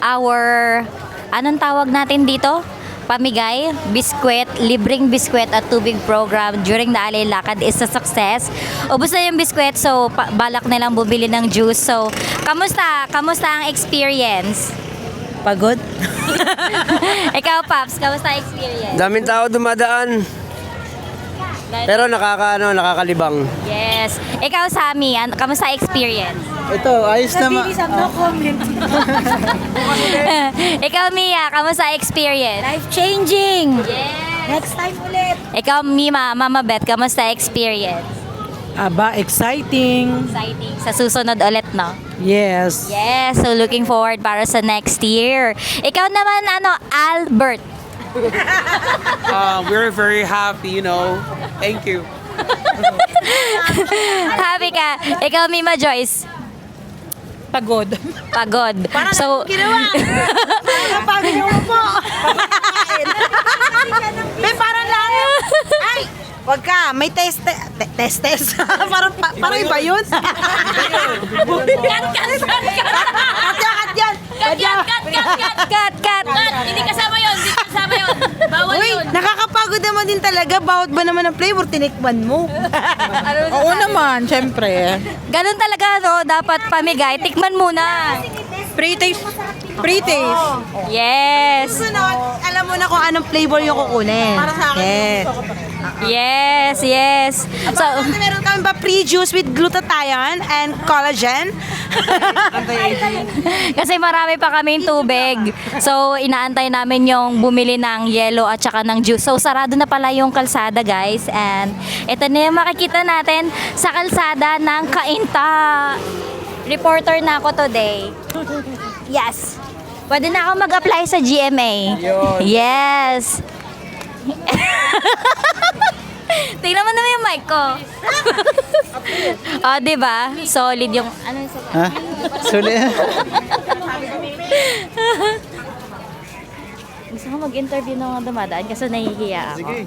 our, anong tawag natin dito? Pamigay, biskwit, libreng biskwit at tubig program during the Alay Lakad is a success. Ubus na yung biskwit, so balak nilang bumili ng juice. So, kamusta? Kamusta ang experience? Pagod? Ikaw, Paps, kamusta ang experience? Daming tao dumadaan. Pero nakakalibang. Yes. Ikaw, Sammy, kamusta ang experience? Ito, ayos naman. No comment. Ikaw, Mia, kamusta ang experience? Life-changing. Yes. Next time ulit. Ikaw, Mima, Mama Beth, kamusta ang experience? Aba, exciting. Exciting. Sa susunod ulit, no? Yes. Yes, so looking forward para sa next year. Ikaw naman, Albert. We're very happy, you know. Thank you. Happy ka. Ikaw, Mima Joyce. Pagod. Pagod. So, Pagod yung po. May parang lang. Ay, wag ka. May test. parang iba yun. cut. Hindi kasama yun. Bawal Uy, yun. nakakapagod naman din talaga. Bawat ba naman ang flavor, tinikman mo. Oo naman, syempre. Ganun talaga, no? Dapat pamigay. Tikman muna. Pre-taste. Pre-taste. Yes. Sunod, alam mo na kung anong flavor yung kukunin. Para sa akin. Yes. So, Meron kami pa pre-juice with glutathione and collagen. kasi marami pa kaming tubig. So, inaantay namin yung bumili ng yelo at saka ng juice. So, sarado na pala yung kalsada, guys. And ito na yung makikita natin sa kalsada ng Cainta. Reporter na ako today. Yes. Pwede na ako mag-apply sa GMA. Yes. Tingnan mo naman yung mic ko. Oh, di ba? Solid yung ano yung Ha? Suli. Gusto ko mag-interview ng mga dumadaan kasi nahihiya ako. Sige.